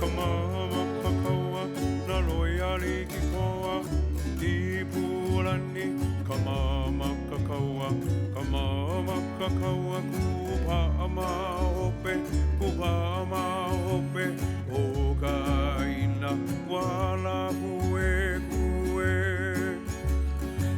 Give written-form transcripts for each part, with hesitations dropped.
mama kakaua, na loia liki koa, I pulani, ka mama kakaua, kupa ama ope, o ka ina, wala kue kue.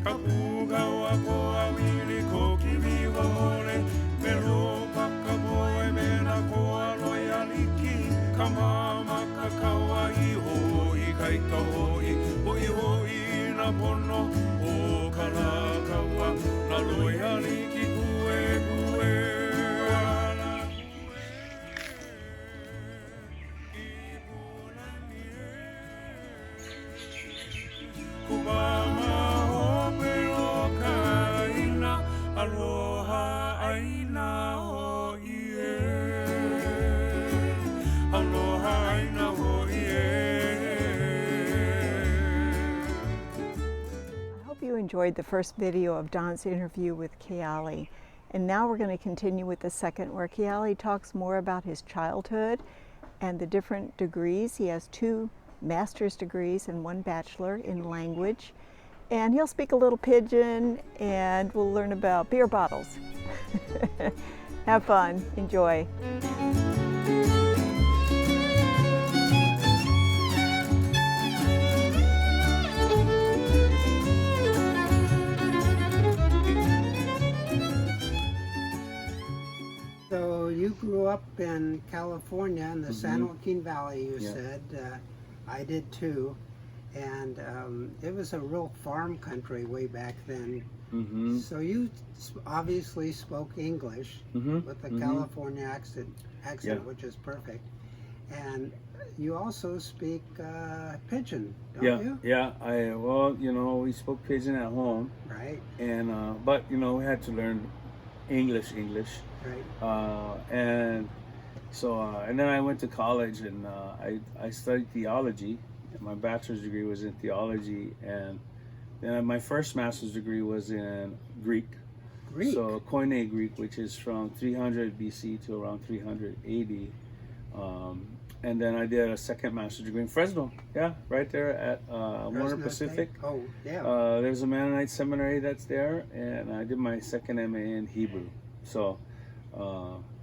Ka puka wa koa wili ko kiwi wa hole, pero kakapoe mena koa loia liki, ka mama kakaua I hoi kai ka hoi na pono, o ka la kaua, na loia liki kue kue. Aloha aina ho'ie. Aloha aina ho'ie. I hope you enjoyed the first video of Don's interview with KEALE. And now we're going to continue with the second, where KEALE talks more about his childhood and the different degrees. He has 2 master's degrees and 1 bachelor in language. And he'll speak a little pidgin, and we'll learn about beer bottles. Have fun, enjoy. So you grew up in California in the San Joaquin Valley, you said. I did too. And it was a real farm country way back then. So you obviously spoke English with the California accent, which is perfect. And you also speak Pidgin, don't you? Yeah. Well, you know, we spoke Pidgin at home. Right. And but you know, we had to learn English. Right. And so and then I went to college, and I studied theology. My bachelor's degree was in theology, and then my first master's degree was in Greek. So Koine Greek, which is from 300 BC to around 300 AD. And then I did a second master's degree in Fresno. Yeah, right there at Warner Pacific. State? Oh, yeah. There's a Mennonite seminary that's there, and I did my second MA in Hebrew. So,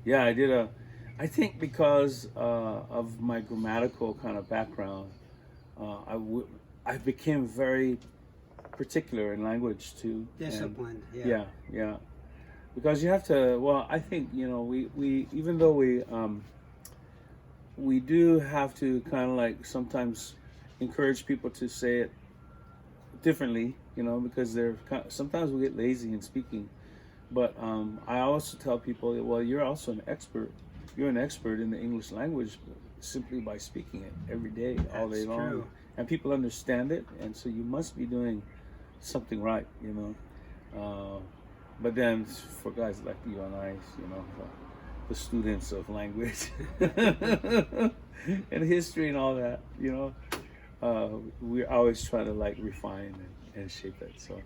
yeah, I think because of my grammatical kind of background, I became very particular in language too. Disciplined, and, yeah. Because you have to. Well, I think you know we even though we do have to kind of like sometimes encourage people to say it differently, you know, because sometimes we get lazy in speaking. But I also tell people that, well, you're also an expert. You're an expert in the English language simply by speaking it every day, all day long. True. And people understand it, and so you must be doing something right, you know. But then for guys like you and I, you know, the students of language and history and all that, you know, we're always trying to like refine and shape it. So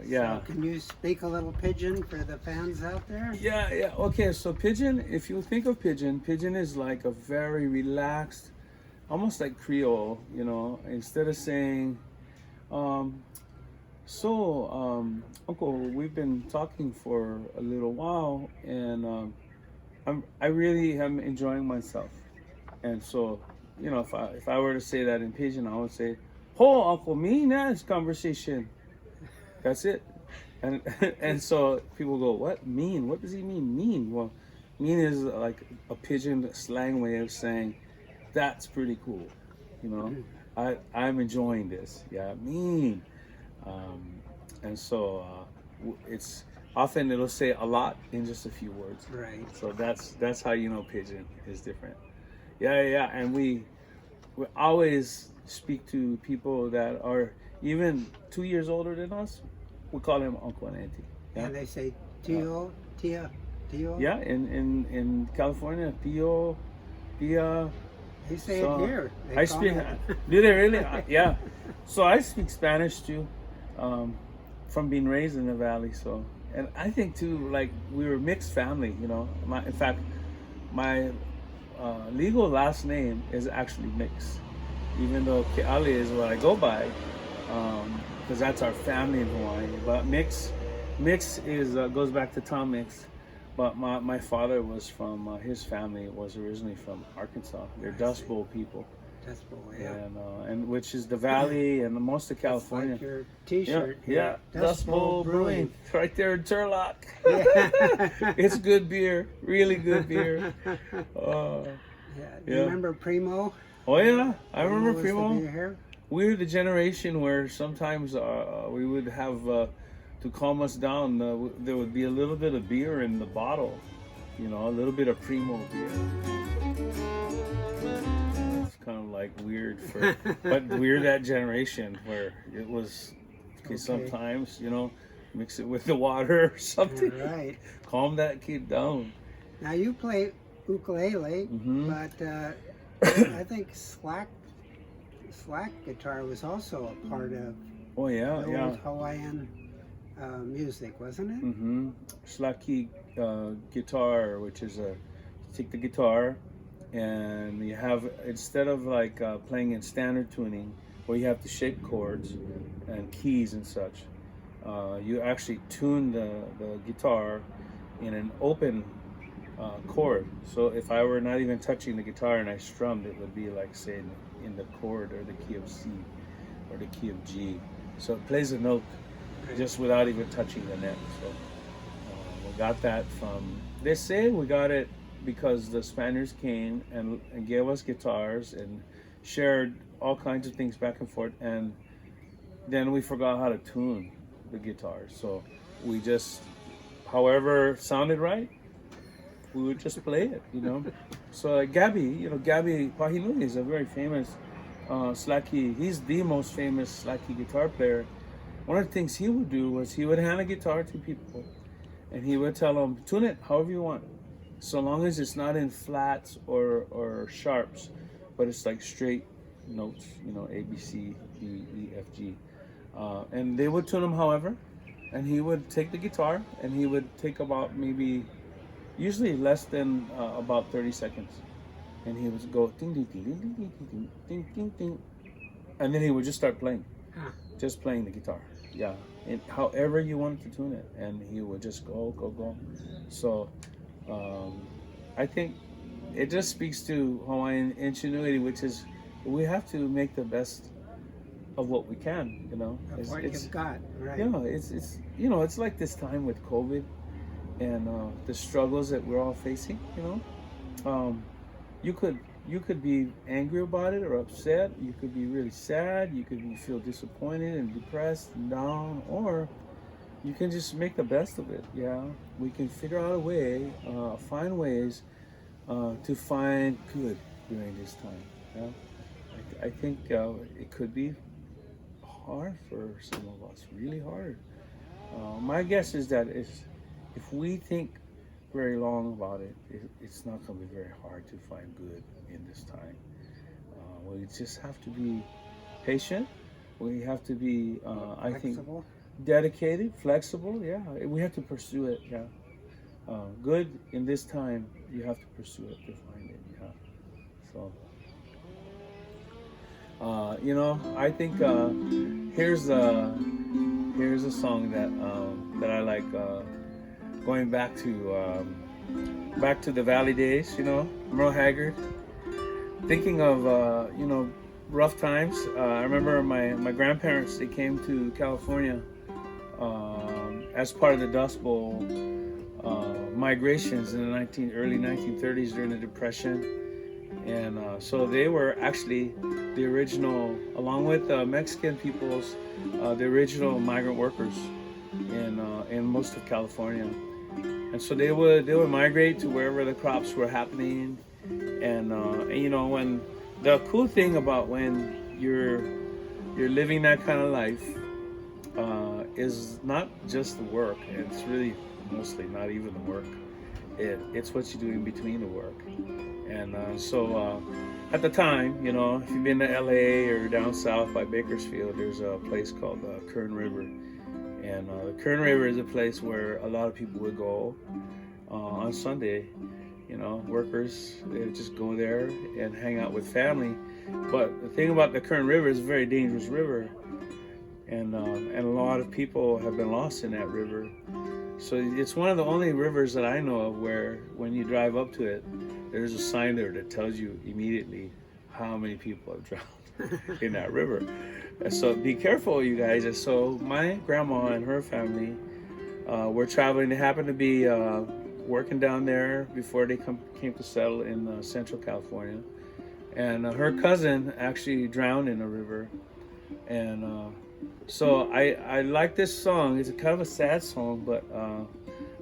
yeah. So can you speak a little Pidgin for the fans out there? Yeah. Okay, so Pidgin, if you think of Pidgin is like a very relaxed, almost like Creole, you know. Instead of saying, Uncle, we've been talking for a little while, and I really am enjoying myself. And so, you know, if I were to say that in Pidgin, I would say, "Ho, Uncle, me nice conversation." That's it. And so people go, "What mean? What does he mean? Mean?" Well, mean is like a Pidgin slang way of saying that's pretty cool. You know, I'm enjoying this. Yeah, mean. And so it's often it'll say a lot in just a few words. Right. So that's how you know Pidgin is different. Yeah. And we always speak to people that are even 2 years older than us. We call them uncle and auntie. Yeah? And they say Tio, Tia, Tio. Yeah, in California, Tio, Tia. They say it here. I speak. Do they really? Yeah. So I speak Spanish too, from being raised in the valley. So, and I think too, like we were a mixed family. You know, in fact, my legal last name is actually Mix, even though Ke'ale is what I go by, because that's our family in Hawaii. But Mix is goes back to Tom Mix. But my father was from, his family was originally from Arkansas. They're Dust Bowl people. Dust Bowl, yeah. And which is the valley and most of California. Like your T-shirt. Yeah. Dust Bowl Brewing. Right there in Turlock. Yeah. It's good beer. Really good beer. Do you remember Primo? Oh yeah, I remember was Primo. the beer here? We're the generation where sometimes we would have, to calm us down, there would be a little bit of beer in the bottle. A little bit of Primo beer. It's kind of like weird but we're that generation where it was, okay. Sometimes, mix it with the water or something. Right. Calm that kid down. Now you play ukulele, but I think slack guitar was also a part of the old Hawaiian music, wasn't it? Slack key guitar, which is you take the guitar and you have, instead of like playing in standard tuning where you have to shape chords and keys and such, you actually tune the guitar in an open chord. So if I were not even touching the guitar and I strummed, it would be like, say, in the chord or the key of C or the key of G. So it plays a note just without even touching the neck. So we got that from, they say we got it because the Spaniards came and gave us guitars and shared all kinds of things back and forth, and then we forgot how to tune the guitars. So we just, however sounded right, we would just play it, So Gabby Pahinui is a very famous slacky. He's the most famous slacky guitar player. One of the things he would do was he would hand a guitar to people, and he would tell them, tune it however you want, so long as it's not in flats or sharps, but it's like straight notes, A, B, C, D, E, F, G. And they would tune them however, and he would take the guitar and he would take about usually less than about 30 seconds, and he would go ding ding ding ding ding ding ding ding ding, and then he would just start playing, just playing the guitar, and however you wanted to tune it, and he would just go. So I think it just speaks to Hawaiian ingenuity, which is we have to make the best of what we can, Of what you've got, right? It's like this time with COVID and the struggles that we're all facing. You could be angry about it or upset. You could be really sad. You could feel disappointed and depressed and down, or you can just make the best of it. We can figure out a way, find ways to find good during this time. I think it could be hard for some of us, really hard. My guess is that if we think very long about it, it's not going to be very hard to find good in this time. We just have to be patient. We have to be, I think, dedicated, flexible. We have to pursue it. Good in this time, you have to pursue it to find it. So, I think here's a song that I like. Going back to the Valley days, Merle Haggard. Thinking of rough times. I remember my grandparents, they came to California as part of the Dust Bowl migrations in the early 1930s during the Depression, and so they were actually the original, along with Mexican peoples, the original migrant workers in most of California. And so they would migrate to wherever the crops were happening, and when the cool thing about when you're living that kind of life is not just the work. It's really mostly not even the work. It's what you do in between the work. And so at the time, if you've been to LA or down south by Bakersfield, there's a place called Kern River. And the Kern River is a place where a lot of people would go on Sunday You know, workers, they just go there and hang out with family. But the thing about the Kern River is a very dangerous river, and a lot of people have been lost in that river. So it's one of the only rivers that I know of where when you drive up to it, there's a sign there that tells you immediately how many people have drowned in that river. And so be careful, you guys. And so my grandma and her family were traveling. They happened to be working down there before they came to settle in Central California. And her cousin actually drowned in the river. And so I like this song. It's kind of a sad song, but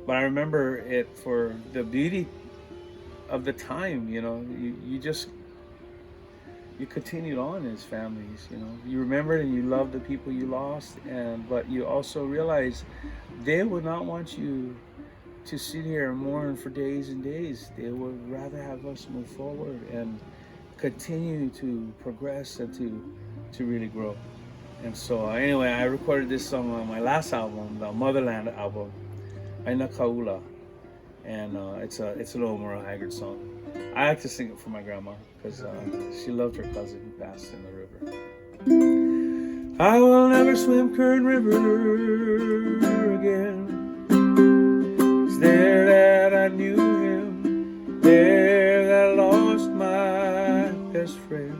I remember it for the beauty of the time. You know, you continued on as families. You know, you remembered and you loved the people you lost, but you also realized they would not want you to sit here and mourn for days and days. They would rather have us move forward and continue to progress and to really grow. And so anyway, I recorded this song on my last album, the Motherland album, Aina Kaula, and it's a little Merle Haggard song. I like to sing it for my grandma because she loved her cousin who passed in the river. I will never swim Kern River again. It's there that I knew him, there that I lost my best friend.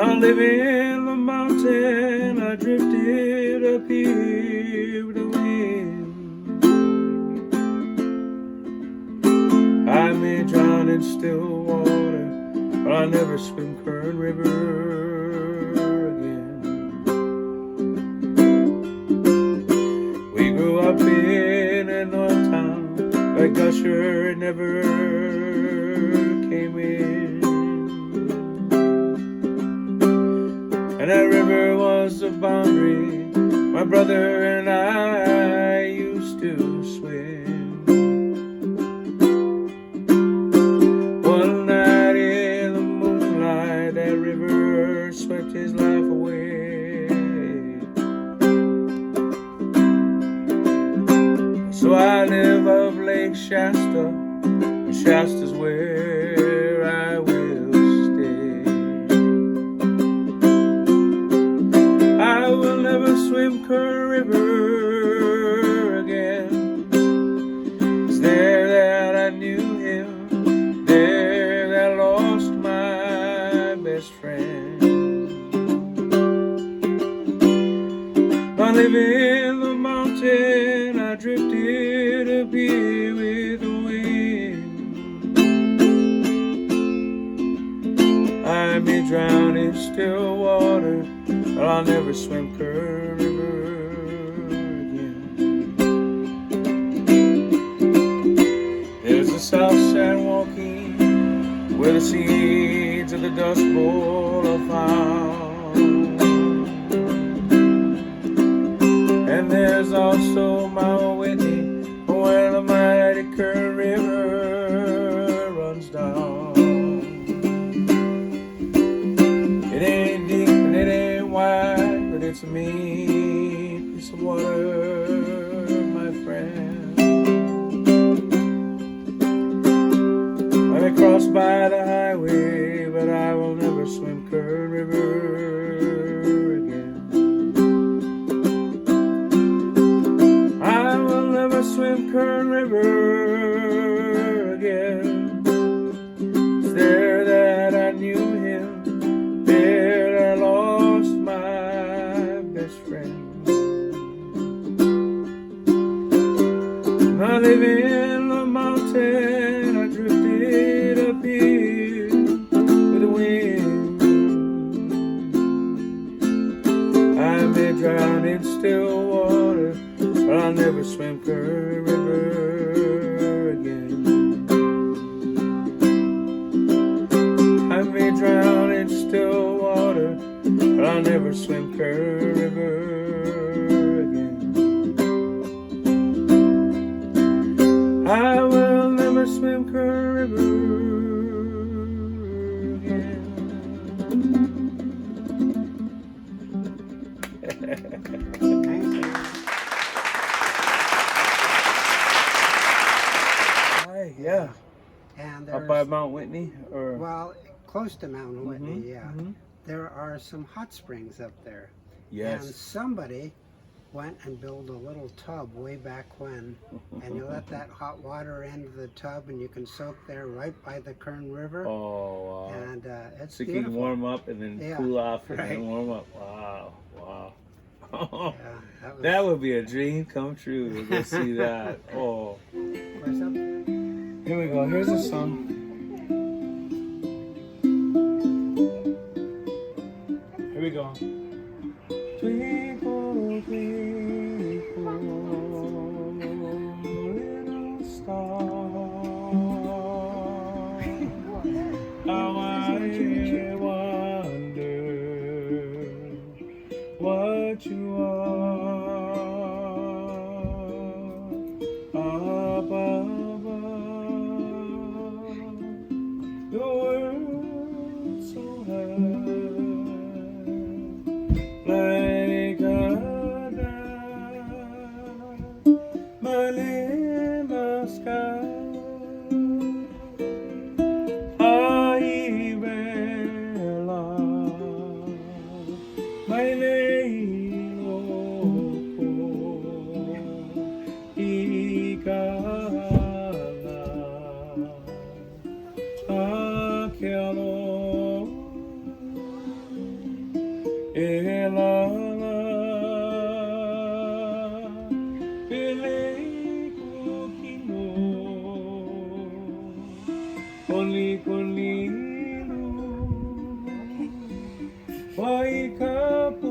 I live in the mountain, I drifted up here with the wind. I may drown in still water, but I'll never swim Kern River again. We grew up in a north town, like Gusher never came in. And that river was the boundary my brother and I used to swim. One night in the moonlight, that river swept his life away. So I live up Lake Shasta, and Shasta's where I will stay. I will never swim Kern River again. It's there that I knew him, there that I lost my best friend. I live in the mountain, I drifted up here with the wind. I may drown in still water, but I'll never swim Kern River again. There's a South San Joaquin, where the seeds of the Dust Bowl are found. And there's also Mount Whitney, where the mighty Kern River runs down. It ain't deep and it ain't wide, but it's a mean piece of water, my friend. I may cross by the highway, but I will never swim Kern River again. I will never swim Kern River again. It's there that I knew him, there I lost my best friend. I live in the mountain, I drifted up here with the wind. I may drown in still water, but I'll never swim Kern River again. I may drown in still water, but I'll never swim Kern River again. I will never swim Kern River again. Thank you. Yeah. And Up by there's, Mount Whitney, or well, close to Mount Whitney, yeah. mhm. There are some hot springs up there. Yes. And somebody went and built a little tub way back when, and you let that hot water into the tub, and you can soak there right by the Kern River. Oh, wow. And it's So you beautiful. can warm up and then Yeah, cool off and right. then warm up. Wow, wow. Yeah, That would be a dream come true to go see that. Oh. Where's up? Here we go. Here's a song. Here we go. Twinkle, twinkle, little star, how I wonder what you are above the world so high. Like a diamond in the sky, I realize my name, Wai ka pu